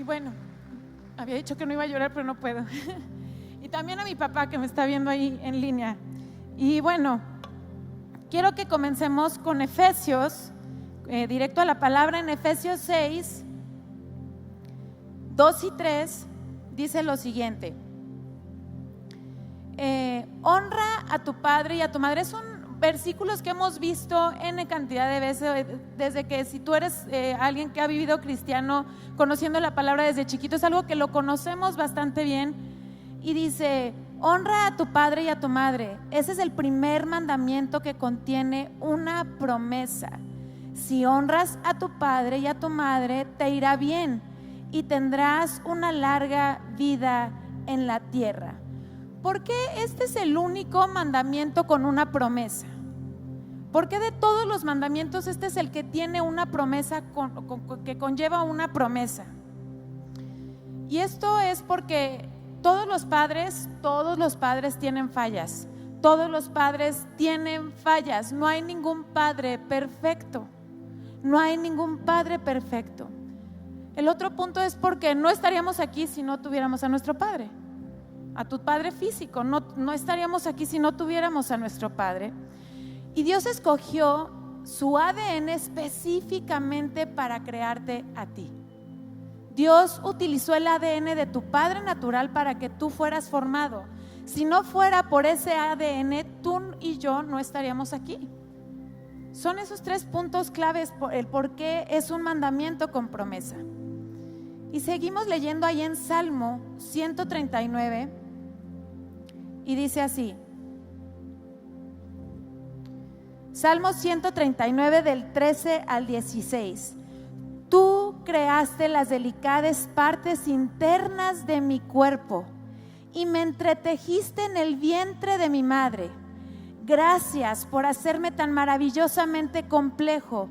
Y bueno, había dicho que no iba a llorar, pero no puedo. Y también a mi papá que me está viendo ahí en línea. Y bueno, quiero que comencemos con Efesios, directo a la palabra. En Efesios 6, 2 y 3 dice lo siguiente: honra a tu padre y a tu madre. Son versículos que hemos visto en cantidad de veces, desde que si tú eres alguien que ha vivido cristiano, conociendo la palabra desde chiquito, es algo que lo conocemos bastante bien. Y dice: honra a tu padre y a tu madre. Ese es el primer mandamiento que contiene una promesa. Si honras a tu padre y a tu madre, te irá bien y tendrás una larga vida en la tierra. ¿Por qué este es el único mandamiento con una promesa? ¿Por qué de todos los mandamientos este es el que tiene una promesa, que conlleva una promesa? Y esto es porque todos los padres tienen fallas. Todos los padres tienen fallas. No hay ningún padre perfecto. No hay ningún padre perfecto. El otro punto es porque no estaríamos aquí si no tuviéramos a nuestro padre, a tu padre físico. No estaríamos aquí si no tuviéramos a nuestro padre. Y Dios escogió su ADN específicamente para crearte a ti. Dios utilizó el ADN de tu padre natural para que tú fueras formado. Si no fuera por ese ADN, tú y yo no estaríamos aquí. Son esos 3 puntos claves por el por qué es un mandamiento con promesa. Y seguimos leyendo ahí en Salmo 139 y dice así: Salmo 139 del 13 al 16. Tú creaste las delicadas partes internas de mi cuerpo y me entretejiste en el vientre de mi madre. Gracias por hacerme tan maravillosamente complejo.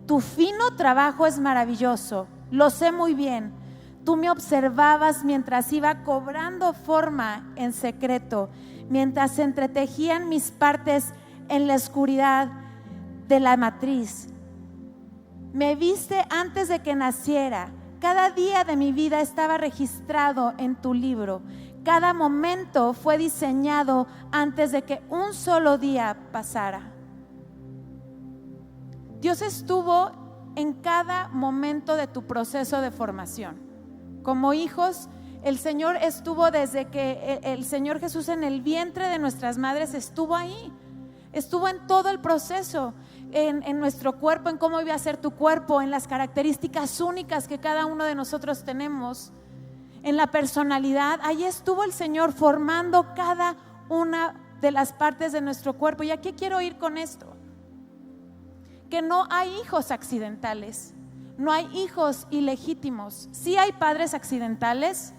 Tu fino trabajo es maravilloso, lo sé muy bien. Tú me observabas mientras iba cobrando forma en secreto, mientras se entretejían mis partes en la oscuridad de la matriz. Me viste antes de que naciera. Cada día de mi vida estaba registrado en tu libro. Cada momento fue diseñado antes de que un solo día pasara. Dios estuvo en cada momento de tu proceso de formación. Como hijos, el Señor estuvo desde que el Señor Jesús en el vientre de nuestras madres estuvo ahí. Estuvo en todo el proceso, en nuestro cuerpo, en cómo iba a ser tu cuerpo, en las características únicas que cada uno de nosotros tenemos, en la personalidad. Ahí estuvo el Señor formando cada una de las partes de nuestro cuerpo. ¿Y a qué quiero ir con esto? Que no hay hijos accidentales, no hay hijos ilegítimos. Sí hay padres accidentales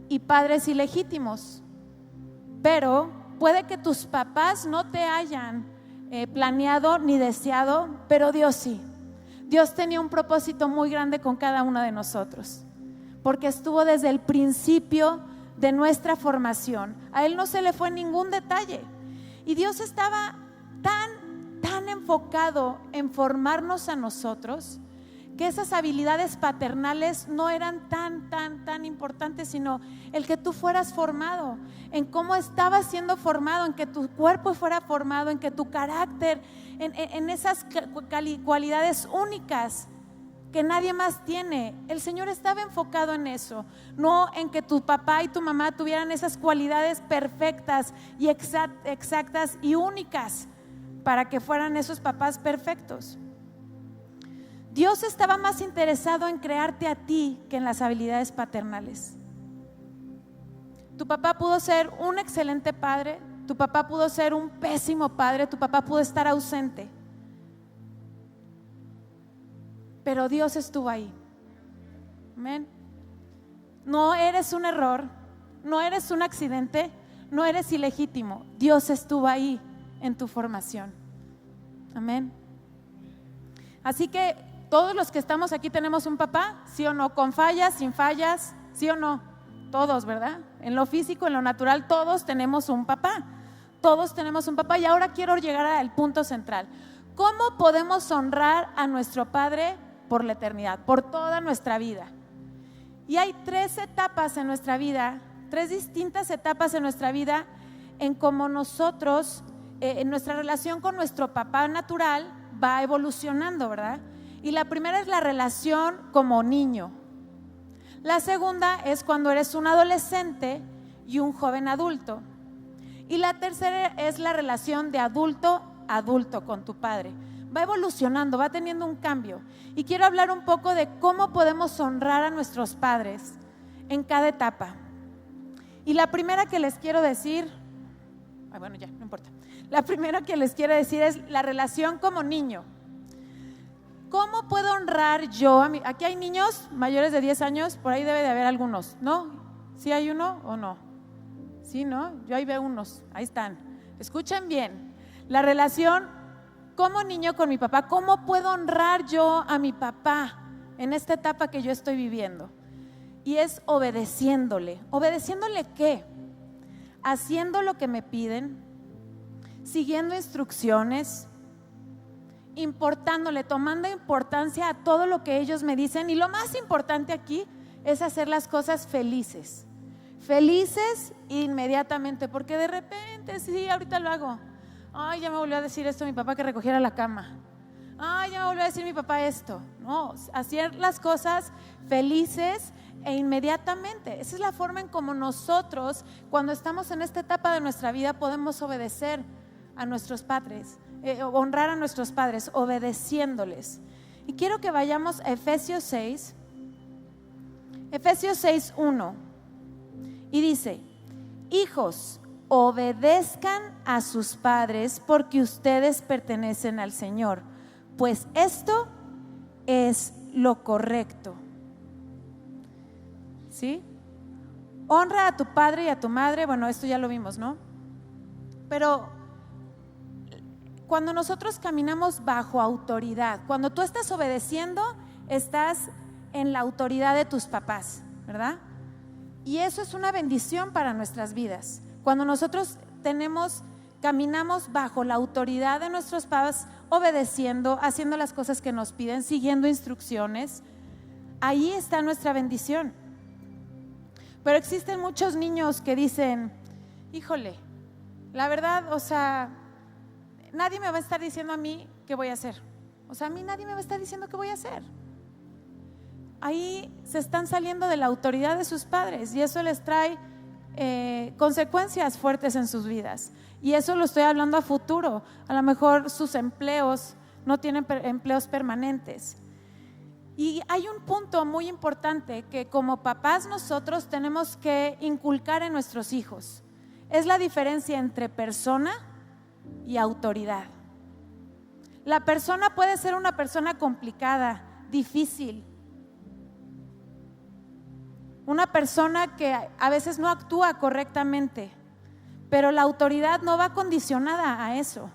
y padres ilegítimos, pero puede que tus papás no te hayan planeado ni deseado, pero Dios sí. Dios tenía un propósito muy grande con cada uno de nosotros, porque estuvo desde el principio de nuestra formación. A Él no se le fue ningún detalle. Y Dios estaba tan enfocado en formarnos a nosotros, que esas habilidades paternales no eran tan importantes, sino el que tú fueras formado, en cómo estabas siendo formado, en que tu cuerpo fuera formado, en que tu carácter, en esas cualidades únicas que nadie más tiene. El Señor estaba enfocado en eso, no en que tu papá y tu mamá tuvieran esas cualidades perfectas y exactas y únicas para que fueran esos papás perfectos. Dios estaba más interesado en crearte a ti que en las habilidades paternales. Tu papá pudo ser un excelente padre, tu papá pudo ser un pésimo padre, tu papá pudo estar ausente, pero Dios estuvo ahí. Amén. No eres un error, no eres un accidente, no eres ilegítimo. Dios estuvo ahí en tu formación. Amén. Así que todos los que estamos aquí tenemos un papá, ¿sí o no? Con fallas, sin fallas, ¿sí o no? Todos, ¿verdad? En lo físico, en lo natural, todos tenemos un papá. Todos tenemos un papá. Y ahora quiero llegar al punto central. ¿Cómo podemos honrar a nuestro Padre por la eternidad, por toda nuestra vida? Y hay 3 etapas en nuestra vida, 3 distintas etapas en nuestra vida en cómo nosotros, en nuestra relación con nuestro papá natural va evolucionando, ¿verdad? Y la primera es la relación como niño. La segunda es cuando eres un adolescente y un joven adulto. Y la tercera es la relación de adulto a adulto con tu padre. Va evolucionando, va teniendo un cambio. Y quiero hablar un poco de cómo podemos honrar a nuestros padres en cada etapa. Y la primera que les quiero decir, bueno, ya, no importa. La primera que les quiero decir es la relación como niño. ¿Cómo puedo honrar yo? Aquí hay niños mayores de 10 años, por ahí debe de haber algunos, ¿no? ¿Sí hay uno o no? Sí, ¿no? Yo ahí veo unos, ahí están. Escuchen bien, la relación como niño con mi papá. ¿Cómo puedo honrar yo a mi papá en esta etapa que yo estoy viviendo? Y es obedeciéndole. ¿Obedeciéndole qué? Haciendo lo que me piden, siguiendo instrucciones, importándole, tomando importancia a todo lo que ellos me dicen. Y lo más importante aquí es hacer las cosas felices. Felices inmediatamente, porque de repente, sí, ahorita lo hago. Ay, ya me volvió a decir esto mi papá, que recogiera la cama. Ay, ya me volvió a decir mi papá esto. No, hacer las cosas felices e inmediatamente. Esa es la forma en como nosotros, cuando estamos en esta etapa de nuestra vida, podemos obedecer a nuestros padres, honrar a nuestros padres, obedeciéndoles. Y quiero que vayamos a Efesios 6, Efesios 6:1, y dice: hijos, obedezcan a sus padres, porque ustedes pertenecen al Señor, pues esto es lo correcto. ¿Sí? Honra a tu padre y a tu madre. Bueno, esto ya lo vimos, ¿no? Pero cuando nosotros caminamos bajo autoridad, cuando tú estás obedeciendo, estás en la autoridad de tus papás, ¿verdad? Y eso es una bendición para nuestras vidas. Cuando nosotros caminamos bajo la autoridad de nuestros padres, obedeciendo, haciendo las cosas que nos piden, siguiendo instrucciones, ahí está nuestra bendición. Pero existen muchos niños que dicen: híjole, la verdad, o sea, nadie me va a estar diciendo a mí qué voy a hacer. O sea, a mí nadie me va a estar diciendo qué voy a hacer. Ahí se están saliendo de la autoridad de sus padres, y eso les trae consecuencias fuertes en sus vidas. Y eso lo estoy hablando a futuro. A lo mejor sus empleos no tienen empleos permanentes. Y hay un punto muy importante que como papás nosotros tenemos que inculcar en nuestros hijos. Es la diferencia entre persona y autoridad. La persona puede ser una persona complicada, difícil, una persona que a veces no actúa correctamente, pero la autoridad no va condicionada a eso.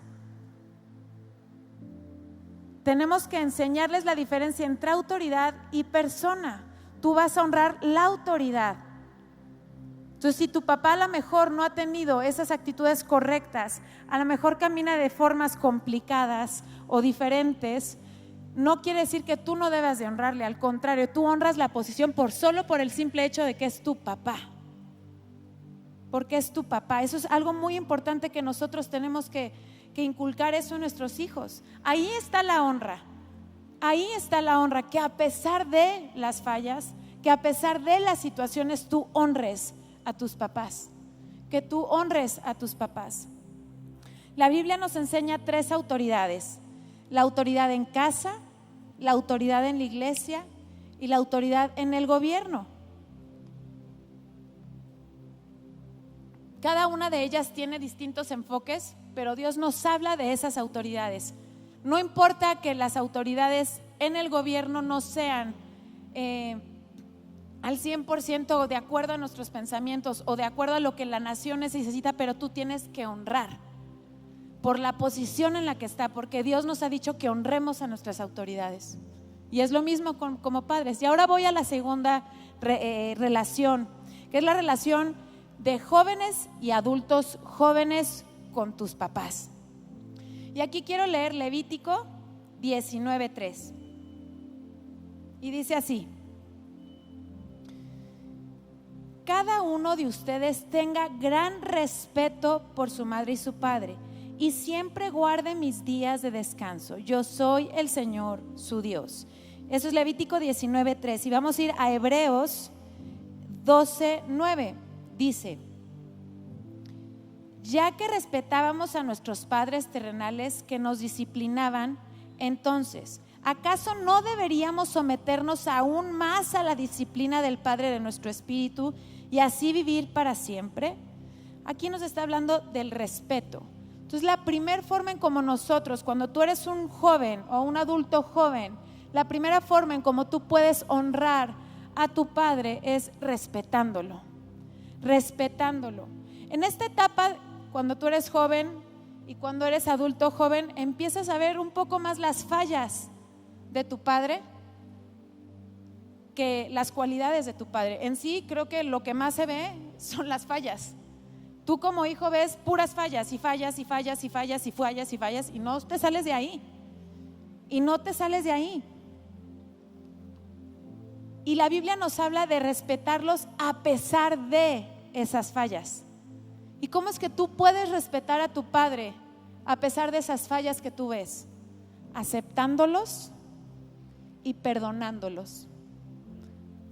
Tenemos que enseñarles la diferencia entre autoridad y persona. Tú vas a honrar la autoridad. Entonces, si tu papá a lo mejor no ha tenido esas actitudes correctas, a lo mejor camina de formas complicadas o diferentes, no quiere decir que tú no debas de honrarle. Al contrario, tú honras la posición solo por el simple hecho de que es tu papá. Porque es tu papá. Eso es algo muy importante que nosotros tenemos que inculcar eso en nuestros hijos. Ahí está la honra. Ahí está la honra, que a pesar de las fallas, que a pesar de las situaciones, tú honres a tus papás. Que tú honres a tus papás. La Biblia nos enseña 3 autoridades: la autoridad en casa, la autoridad en la iglesia y la autoridad en el gobierno. Cada una de ellas tiene distintos enfoques, pero Dios nos habla de esas autoridades. No importa que las autoridades en el gobierno no sean al 100% de acuerdo a nuestros pensamientos o de acuerdo a lo que la nación necesita, pero tú tienes que honrar por la posición en la que está, porque Dios nos ha dicho que honremos a nuestras autoridades. Y es lo mismo como padres. Y ahora voy a la segunda relación, que es la relación de jóvenes y adultos jóvenes con tus papás. Y aquí quiero leer Levítico 19:3. Y dice así: cada uno de ustedes tenga gran respeto por su madre y su padre, y siempre guarde mis días de descanso. Yo soy el Señor, su Dios. Eso es Levítico 19:3. Y vamos a ir a Hebreos 12:9. Dice: ya que respetábamos a nuestros padres terrenales que nos disciplinaban, entonces, ¿acaso no deberíamos someternos aún más a la disciplina del Padre de nuestro espíritu y así vivir para siempre? Aquí nos está hablando del respeto. Entonces, la primera forma en como nosotros, cuando tú eres un joven o un adulto joven, la primera forma en como tú puedes honrar a tu padre es respetándolo. Respetándolo. En esta etapa, cuando tú eres joven y cuando eres adulto joven, empiezas a ver un poco más las fallas de tu padre que las cualidades de tu padre. En sí, creo que lo que más se ve son las fallas. Tú como hijo ves puras fallas y fallas y fallas y fallas y fallas y fallas y no te sales de ahí. Y no te sales de ahí. Y la Biblia nos habla de respetarlos a pesar de esas fallas. ¿Y cómo es que tú puedes respetar a tu padre a pesar de esas fallas que tú ves? Aceptándolos y perdonándolos.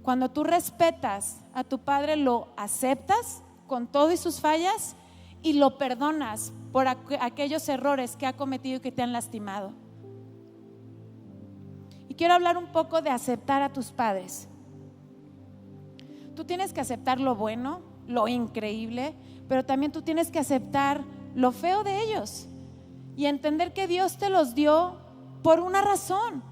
Cuando tú respetas a tu padre, lo aceptas con todo y sus fallas y lo perdonas por aquellos errores que ha cometido y que te han lastimado. Y quiero hablar un poco de aceptar a tus padres. Tú tienes que aceptar lo bueno, lo increíble, pero también tú tienes que aceptar lo feo de ellos y entender que Dios te los dio por una razón.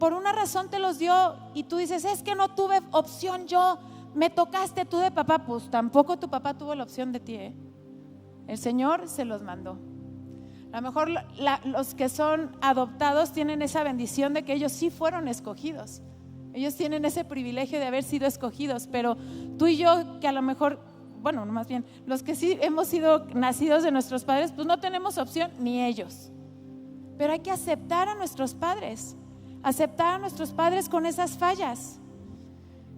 Por una razón te los dio y tú dices, es que no tuve opción yo, me tocaste tú de papá. Pues tampoco tu papá tuvo la opción de ti, ¿eh? El Señor se los mandó. A lo mejor los que son adoptados tienen esa bendición de que ellos sí fueron escogidos. Ellos tienen ese privilegio de haber sido escogidos, pero tú y yo, que a lo mejor, bueno, más bien, los que sí hemos sido nacidos de nuestros padres, pues no tenemos opción, ni ellos. Pero hay que aceptar a nuestros padres con esas fallas.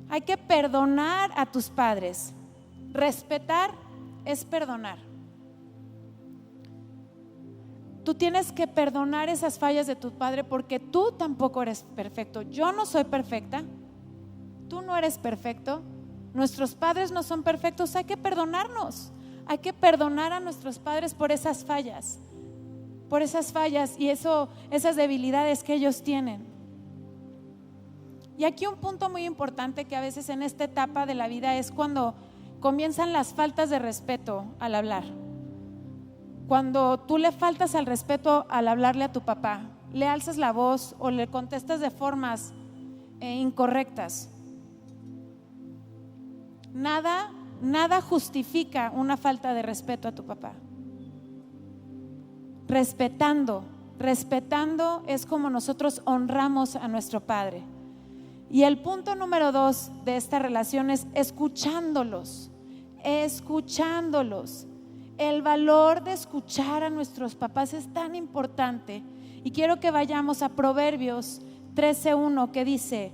Hay que perdonar a tus padres. Respetar es perdonar. Tú tienes que perdonar esas fallas de tu padre porque tú tampoco eres perfecto. Yo no soy perfecta. Tú no eres perfecto. Nuestros padres no son perfectos. Hay que perdonarnos. Hay que perdonar a nuestros padres por esas fallas. Por esas fallas y esas debilidades que ellos tienen. Y aquí un punto muy importante que a veces en esta etapa de la vida es cuando comienzan las faltas de respeto al hablar. Cuando tú le faltas al respeto al hablarle a tu papá, le alzas la voz o le contestas de formas incorrectas. Nada justifica una falta de respeto a tu papá. Respetando es como nosotros honramos a nuestro padre. Y el punto número 2 de esta relación es escuchándolos. El valor de escuchar a nuestros papás es tan importante. Y quiero que vayamos a Proverbios 13:1 que dice: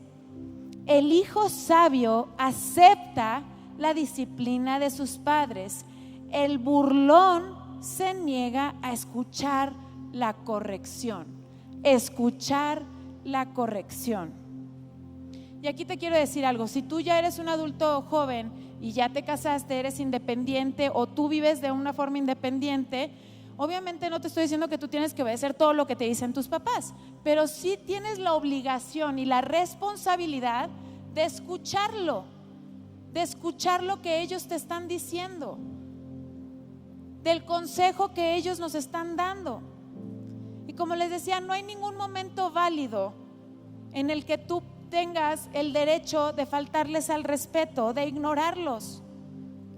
el hijo sabio acepta la disciplina de sus padres. El burlón se niega a escuchar la corrección. Escuchar la corrección. Y aquí te quiero decir algo, si tú ya eres un adulto joven y ya te casaste, eres independiente o tú vives de una forma independiente, obviamente no te estoy diciendo que tú tienes que obedecer todo lo que te dicen tus papás, pero sí tienes la obligación y la responsabilidad de escuchar lo que ellos te están diciendo, del consejo que ellos nos están dando. Y como les decía, no hay ningún momento válido en el que tú tengas el derecho de faltarles al respeto, de ignorarlos.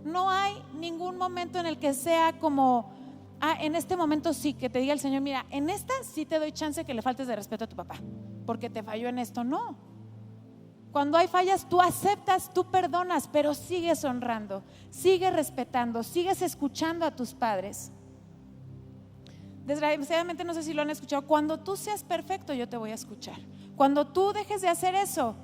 No hay ningún momento en el que sea como, en este momento sí, que te diga el Señor, mira, en esta sí te doy chance que le faltes de respeto a tu papá, porque te falló en esto. No. Cuando hay fallas, tú aceptas, tú perdonas, pero sigues honrando, sigues respetando, sigues escuchando a tus padres. Desgraciadamente, no sé si lo han escuchado, cuando tú seas perfecto, yo te voy a escuchar. Cuando tú dejes de hacer eso,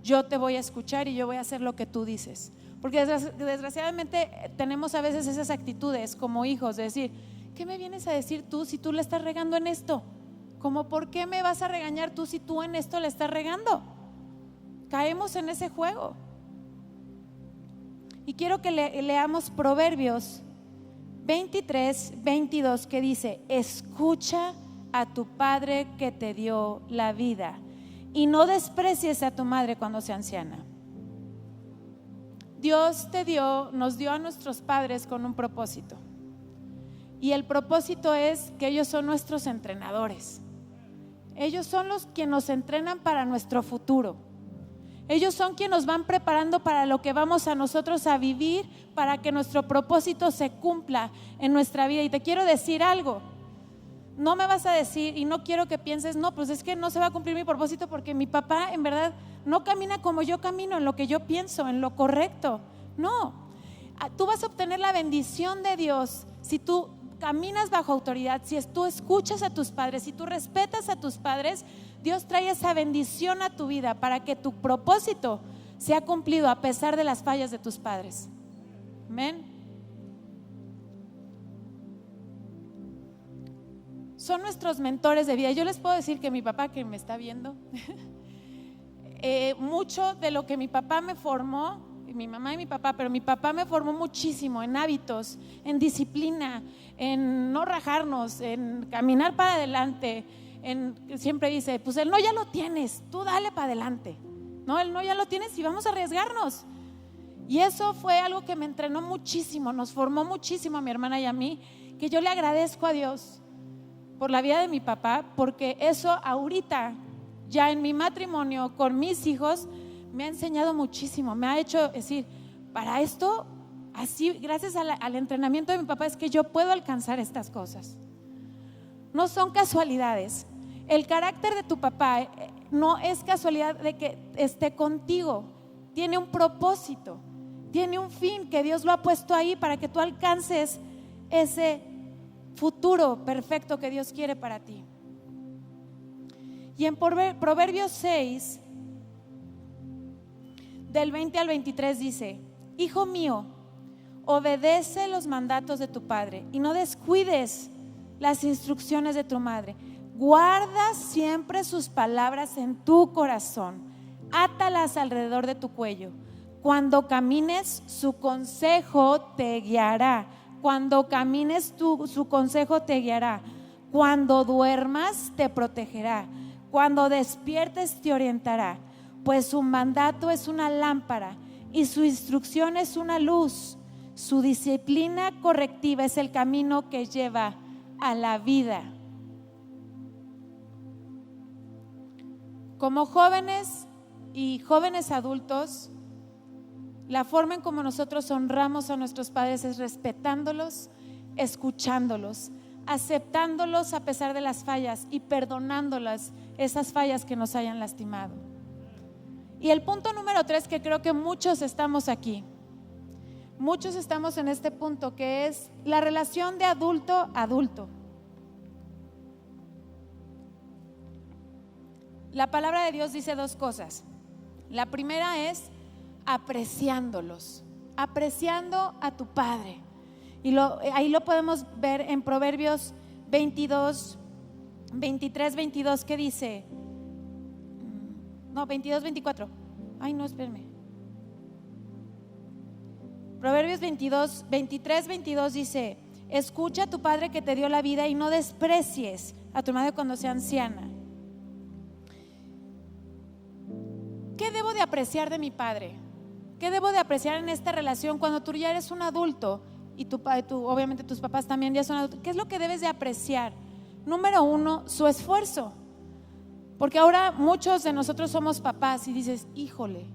yo te voy a escuchar y yo voy a hacer lo que tú dices. Porque desgraciadamente tenemos a veces esas actitudes como hijos de decir, ¿qué me vienes a decir tú si tú le estás regando en esto? Como, ¿por qué me vas a regañar tú si tú en esto le estás regando? Caemos en ese juego. Y quiero que leamos Proverbios 23:22, que dice: escucha a tu padre que te dio la vida y no desprecies a tu madre cuando sea anciana. Dios nos dio a nuestros padres con un propósito. Y el propósito es que ellos son nuestros entrenadores. Ellos son los que nos entrenan para nuestro futuro. Ellos son quienes nos van preparando para lo que vamos a nosotros a vivir, para que nuestro propósito se cumpla en nuestra vida. Y te quiero decir algo, no me vas a decir, y no quiero que pienses, no, pues es que no se va a cumplir mi propósito porque mi papá en verdad no camina como yo camino, en lo que yo pienso, en lo correcto. No, tú vas a obtener la bendición de Dios si tú caminas bajo autoridad, si tú escuchas a tus padres, si tú respetas a tus padres. Dios trae esa bendición a tu vida para que tu propósito sea cumplido a pesar de las fallas de tus padres. Amén. Son nuestros mentores de vida. Yo les puedo decir que mi papá, que me está viendo, mucho de lo que mi papá me formó, mi mamá y mi papá, pero mi papá me formó muchísimo en hábitos, en disciplina, en no rajarnos, en caminar para adelante. Siempre dice, pues el no ya lo tienes, tú dale para adelante. No, el no ya lo tienes y vamos a arriesgarnos. Y eso fue algo que me entrenó muchísimo, nos formó muchísimo a mi hermana y a mí, que yo le agradezco a Dios por la vida de mi papá, porque eso ahorita, ya en mi matrimonio, con mis hijos, me ha enseñado muchísimo. Me ha hecho decir, para esto, así, gracias al entrenamiento de mi papá, es que yo puedo alcanzar estas cosas. No son casualidades. El carácter de tu papá no es casualidad de que esté contigo. Tiene un propósito, tiene un fin que Dios lo ha puesto ahí para que tú alcances ese futuro perfecto que Dios quiere para ti. Y en Proverbios 6, del 20 al 23 dice: hijo mío, obedece los mandatos de tu padre y no descuides las instrucciones de tu madre. Guarda siempre sus palabras en tu corazón, átalas alrededor de tu cuello. Cuando camines, su consejo te guiará. Cuando camines, su consejo te guiará. Cuando duermas, te protegerá. Cuando despiertes, te orientará. Pues su mandato es una lámpara y su instrucción es una luz. Su disciplina correctiva es el camino que lleva a la vida. Como jóvenes y jóvenes adultos, la forma en como nosotros honramos a nuestros padres es respetándolos, escuchándolos, aceptándolos a pesar de las fallas y perdonándolas, esas fallas que nos hayan lastimado. Y el punto número 3, que creo que muchos estamos aquí, muchos estamos en este punto, que es la relación de adulto a adulto. La palabra de Dios dice dos cosas. La primera es apreciándolos, apreciando a tu padre. Y ahí lo podemos ver en Proverbios 23, 22, que dice, no, 22, 24. Ay, no, espérenme. Proverbios 23, 22 dice: escucha a tu padre que te dio la vida y no desprecies a tu madre cuando sea anciana. ¿Qué debo de apreciar de mi padre? ¿Qué debo de apreciar en esta relación cuando tú ya eres un adulto y tú, obviamente tus papás también ya son adultos? ¿Qué es lo que debes de apreciar? Número 1, su esfuerzo. Porque ahora muchos de nosotros somos papás y dices, híjole,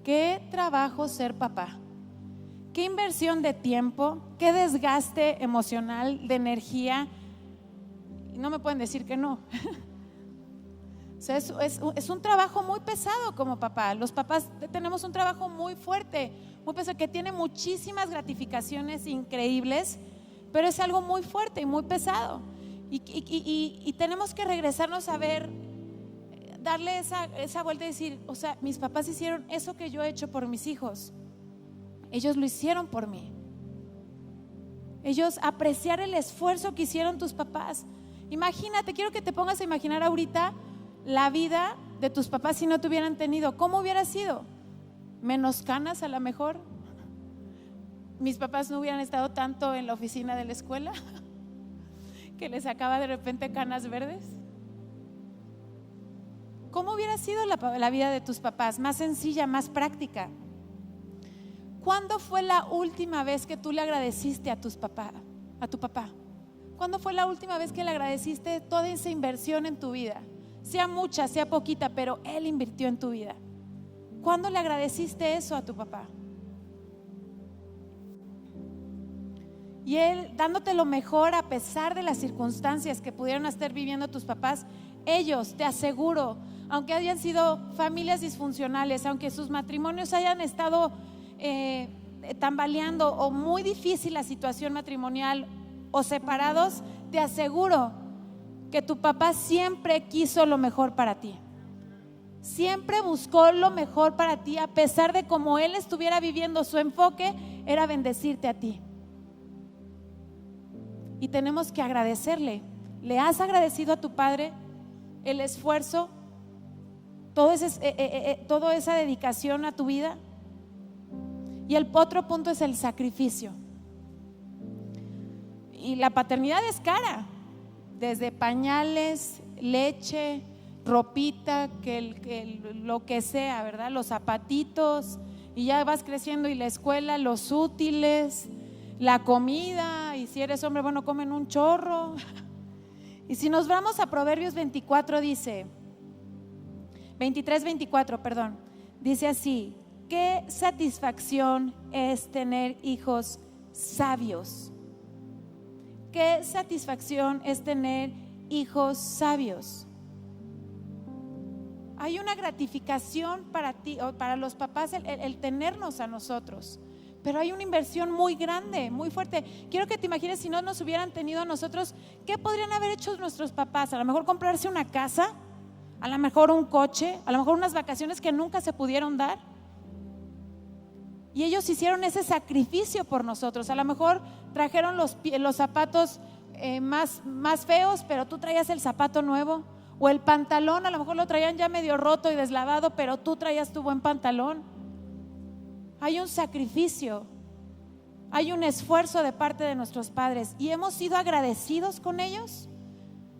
qué trabajo ser papá, qué inversión de tiempo, qué desgaste emocional, de energía. Y no me pueden decir que no. O sea, es un trabajo muy pesado como papá. Los papás tenemos un trabajo muy fuerte, muy pesado, que tiene muchísimas gratificaciones increíbles, pero es algo muy fuerte y muy pesado. Y tenemos que regresarnos a ver darle esa vuelta y decir, o sea, mis papás hicieron eso que yo he hecho por mis hijos. Ellos lo hicieron por mí. Ellos apreciar el esfuerzo que hicieron tus papás. Imagínate, quiero que te pongas a imaginar ahorita la vida de tus papás si no te hubieran tenido. ¿Cómo hubiera sido? Menos canas a lo mejor. Mis papás no hubieran estado tanto en la oficina de la escuela que les sacaba de repente canas verdes. ¿Cómo hubiera sido la vida de tus papás? Más sencilla, más práctica. ¿Cuándo fue la última vez que tú le agradeciste a tu papá? ¿Cuándo fue la última vez que le agradeciste toda esa inversión en tu vida? Sea mucha, sea poquita, pero él invirtió en tu vida. ¿Cuándo le agradeciste eso a tu papá? Y él dándote lo mejor a pesar de las circunstancias que pudieron estar viviendo tus papás. Ellos, te aseguro, aunque hayan sido familias disfuncionales, aunque sus matrimonios hayan estado tambaleando o muy difícil la situación matrimonial o separados, te aseguro que tu papá siempre quiso lo mejor para ti. Siempre buscó lo mejor para ti, a pesar de cómo él estuviera viviendo. Su enfoque era bendecirte a ti. Y tenemos que agradecerle. ¿Le has agradecido a tu padre el esfuerzo, toda esa dedicación a tu vida? Y el otro punto es el sacrificio. Y la paternidad es cara, desde pañales, leche, ropita, lo que sea, ¿verdad? Los zapatitos, y ya vas creciendo, y la escuela, los útiles, la comida, y si eres hombre, bueno, comen un chorro. Y si nos vamos a Proverbios 23, 24, dice así: qué satisfacción es tener hijos sabios. Qué satisfacción es tener hijos sabios. Hay una gratificación para ti o para los papás el tenernos a nosotros, pero hay una inversión muy grande, muy fuerte. Quiero que te imagines, si no nos hubieran tenido a nosotros, ¿qué podrían haber hecho nuestros papás? A lo mejor comprarse una casa, a lo mejor un coche, a lo mejor unas vacaciones que nunca se pudieron dar. Y ellos hicieron ese sacrificio por nosotros. A lo mejor trajeron los zapatos más feos, pero tú traías el zapato nuevo. O el pantalón, a lo mejor lo traían ya medio roto y deslavado, pero tú traías tu buen pantalón. Hay un sacrificio, hay un esfuerzo de parte de nuestros padres, y hemos sido agradecidos con ellos.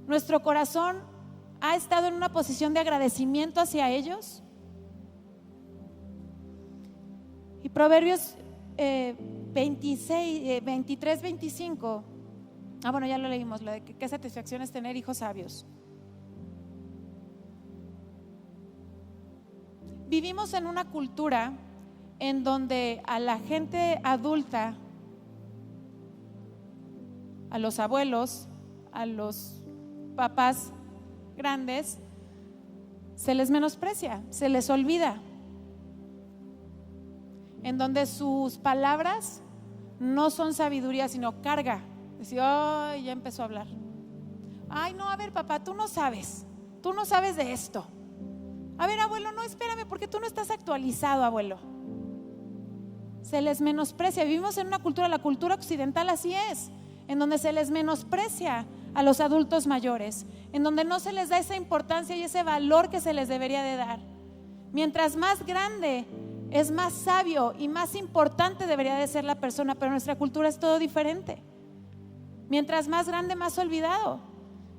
Nuestro corazón ha estado en una posición de agradecimiento hacia ellos. Y Proverbios 23, 25. Bueno, ya lo leímos, lo de que qué satisfacción es tener hijos sabios. Vivimos en una cultura en donde a la gente adulta, a los abuelos, a los papás grandes, se les menosprecia, se les olvida, en donde sus palabras no son sabiduría, sino carga. Decir, ay, ya empezó a hablar. Ay, no, a ver, papá, tú no sabes de esto. A ver, abuelo, no, espérame, porque tú no estás actualizado, abuelo. Se les menosprecia. Vivimos en una cultura, la cultura occidental así es, en donde se les menosprecia a los adultos mayores, en donde no se les da esa importancia y ese valor que se les debería de dar. Mientras más grande es más sabio y más importante debería de ser la persona, pero nuestra cultura es todo diferente. Mientras más grande, más olvidado.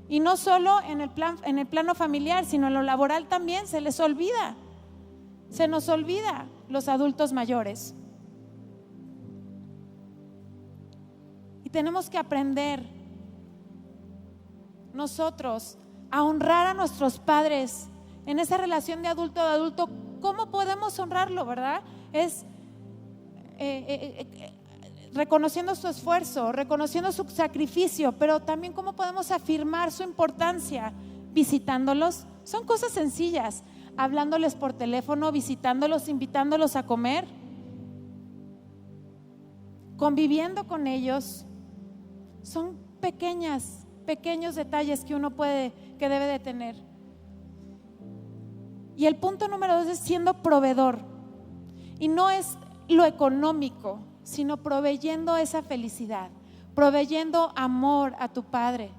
Y no solo en el plano familiar, sino en lo laboral también se les olvida. Se nos olvida los adultos mayores. Y tenemos que aprender nosotros a honrar a nuestros padres en esa relación de adulto a adulto. ¿Cómo podemos honrarlo, verdad? Es reconociendo su esfuerzo, reconociendo su sacrificio, pero también cómo podemos afirmar su importancia, visitándolos. Son cosas sencillas, hablándoles por teléfono, visitándolos, invitándolos a comer, conviviendo con ellos. Son pequeños detalles que uno debe de tener. Y el punto número 2 es siendo proveedor. Y no es lo económico, sino proveyendo esa felicidad, proveyendo amor a tu padre.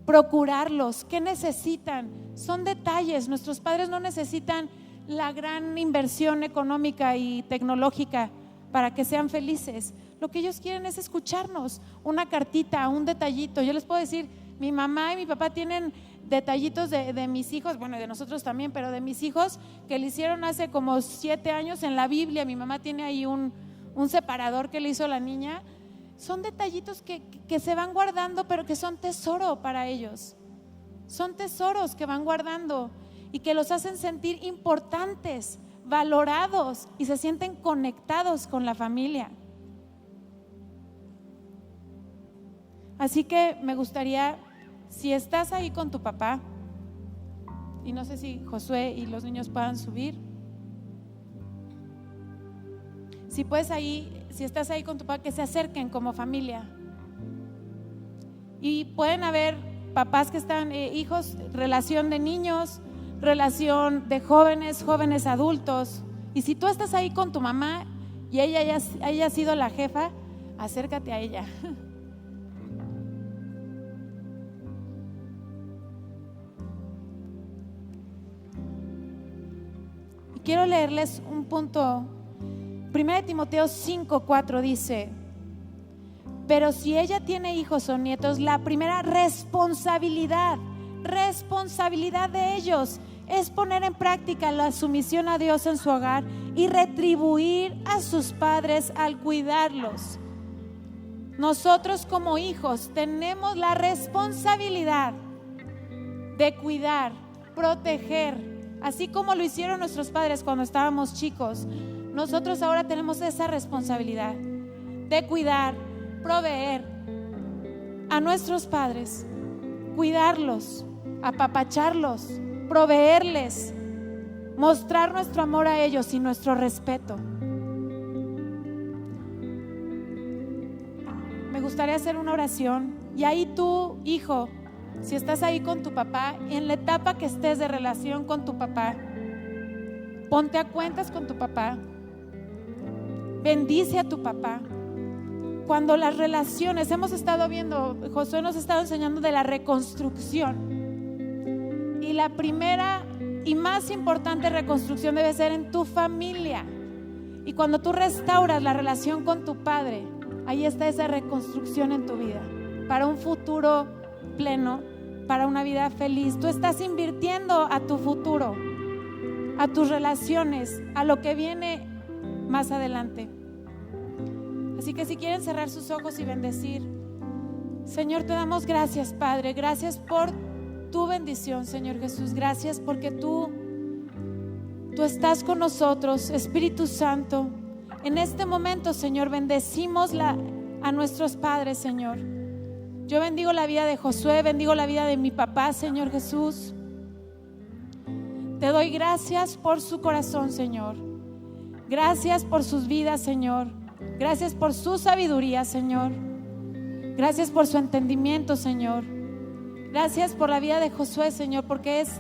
Procurarlos, ¿qué necesitan? Son detalles. Nuestros padres no necesitan la gran inversión económica y tecnológica para que sean felices. Lo que ellos quieren es escucharnos, una cartita, un detallito. Yo les puedo decir, mi mamá y mi papá tienen detallitos de mis hijos, bueno, de nosotros también, pero de mis hijos que le hicieron hace como 7 años en la Biblia. Mi mamá tiene ahí un separador que le hizo la niña. Son detallitos que se van guardando, pero que son tesoro para ellos. Son tesoros que van guardando y que los hacen sentir importantes, valorados, y se sienten conectados con la familia. Así que me gustaría, si estás ahí con tu papá, y no sé si Josué y los niños puedan subir, si puedes ahí, si estás ahí con tu papá, que se acerquen como familia. Y pueden haber papás que están, hijos, relación de niños, relación de jóvenes, jóvenes adultos. Y si tú estás ahí con tu mamá y ella haya sido la jefa, acércate a ella. Y quiero leerles un punto. 1 Timoteo 5:4 dice: pero si ella tiene hijos o nietos, la primera responsabilidad de ellos es poner en práctica la sumisión a Dios en su hogar y retribuir a sus padres al cuidarlos. Nosotros como hijos tenemos la responsabilidad de cuidar, proteger, así como lo hicieron nuestros padres cuando estábamos chicos. Nosotros ahora tenemos esa responsabilidad de cuidar, proveer a nuestros padres, cuidarlos, apapacharlos, proveerles, mostrar nuestro amor a ellos y nuestro respeto. Me gustaría hacer una oración, y ahí tú, hijo, si estás ahí con tu papá, en la etapa que estés de relación con tu papá, ponte a cuentas con tu papá, bendice a tu papá. Cuando las relaciones, hemos estado viendo, Josué nos ha estado enseñando de la reconstrucción, y la primera y más importante reconstrucción debe ser en tu familia. Y cuando tú restauras la relación con tu padre, ahí está esa reconstrucción en tu vida, para un futuro pleno, para una vida feliz. Tú estás invirtiendo a tu futuro, a tus relaciones, a lo que viene más adelante. Así que si quieren cerrar sus ojos y bendecir, Señor, te damos gracias, Padre. Gracias por tu bendición, Señor Jesús. Gracias porque tú estás con nosotros, Espíritu Santo. En este momento, Señor, bendecimos a nuestros padres, Señor. Yo bendigo la vida de Josué, bendigo la vida de mi papá, Señor Jesús. Te doy gracias por su corazón, Señor. Gracias por sus vidas, Señor. Gracias por su sabiduría, Señor. Gracias por su entendimiento, Señor. Gracias por la vida de Josué, Señor, porque es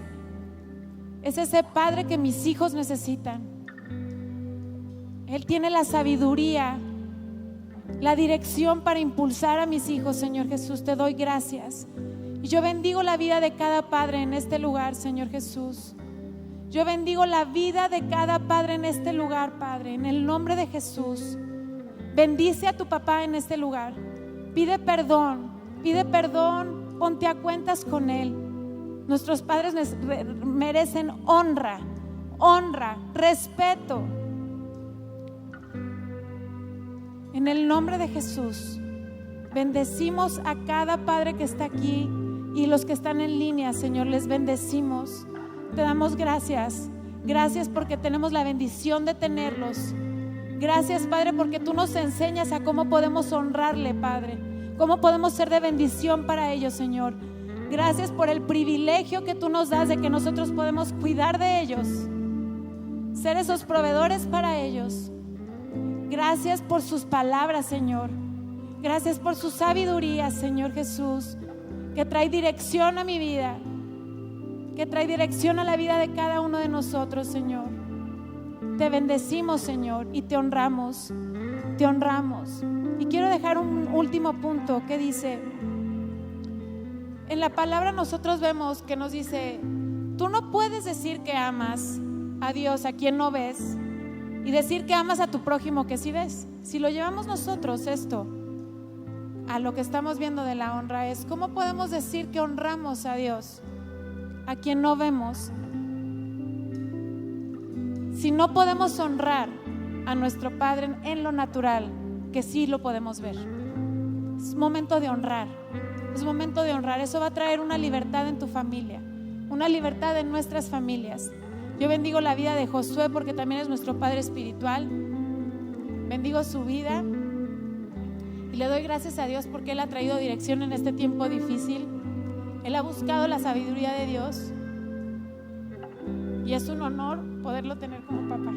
ese padre que mis hijos necesitan. Él tiene la sabiduría, la dirección para impulsar a mis hijos, Señor Jesús. Te doy gracias. Y yo bendigo la vida de cada padre en este lugar, Señor Jesús. Yo bendigo la vida de cada padre en este lugar, Padre, en el nombre de Jesús. Bendice a tu papá en este lugar. Pide perdón, ponte a cuentas con él. Nuestros padres merecen honra, respeto. En el nombre de Jesús, bendecimos a cada padre que está aquí y los que están en línea, Señor, les bendecimos. Te damos gracias. Gracias porque tenemos la bendición de tenerlos. Gracias, Padre, porque tú nos enseñas a cómo podemos honrarle, Padre, cómo podemos ser de bendición para ellos, Señor. Gracias por el privilegio que tú nos das de que nosotros podemos cuidar de ellos, ser esos proveedores para ellos. Gracias por sus palabras, Señor. Gracias por su sabiduría, Señor Jesús, que trae dirección a mi vida. que trae dirección a la vida de cada uno de nosotros, Señor. Te bendecimos, Señor, y te honramos, te honramos. Y quiero dejar un último punto que dice, en la palabra nosotros vemos que nos dice, tú no puedes decir que amas a Dios a quien no ves y decir que amas a tu prójimo que sí ves. Si lo llevamos nosotros esto a lo que estamos viendo de la honra, es ¿cómo podemos decir que honramos a Dios a quien no vemos si no podemos honrar a nuestro Padre en lo natural, que sí lo podemos ver? Es momento de honrar, es momento de honrar. Eso va a traer una libertad en tu familia, una libertad en nuestras familias. Yo bendigo la vida de Josué porque también es nuestro padre espiritual. Bendigo su vida y le doy gracias a Dios porque Él ha traído dirección en este tiempo difícil. Él ha buscado la sabiduría de Dios y es un honor poderlo tener como papá.